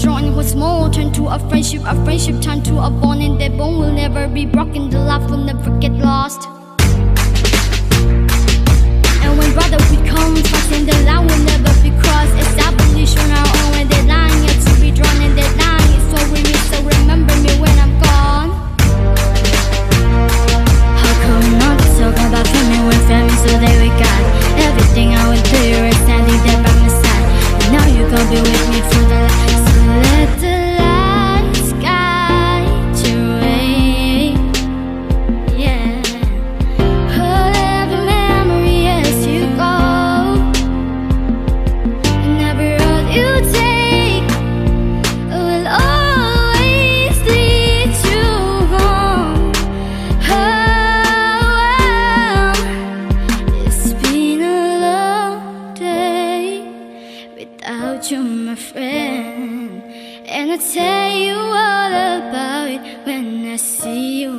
strong and what's small turned to a friendship turned to a bond, and that bond will never be broken. The love will never get lost. And when brotherhood comes first, and the line will never be crossed. Established on our own, and that line yet to be drawn, and that line is so we miss. So remember me when I'm gone. How come we not talk about family when family so that we got everything I went through? You were standing there by my side, and now you gon' be with me for the life. So let the lights guide your way, yeah. Hold every memory as you go, and every road you take will always lead you home. Oh, it's been a long day without you, my friend, and I'll tell you all about it when I see you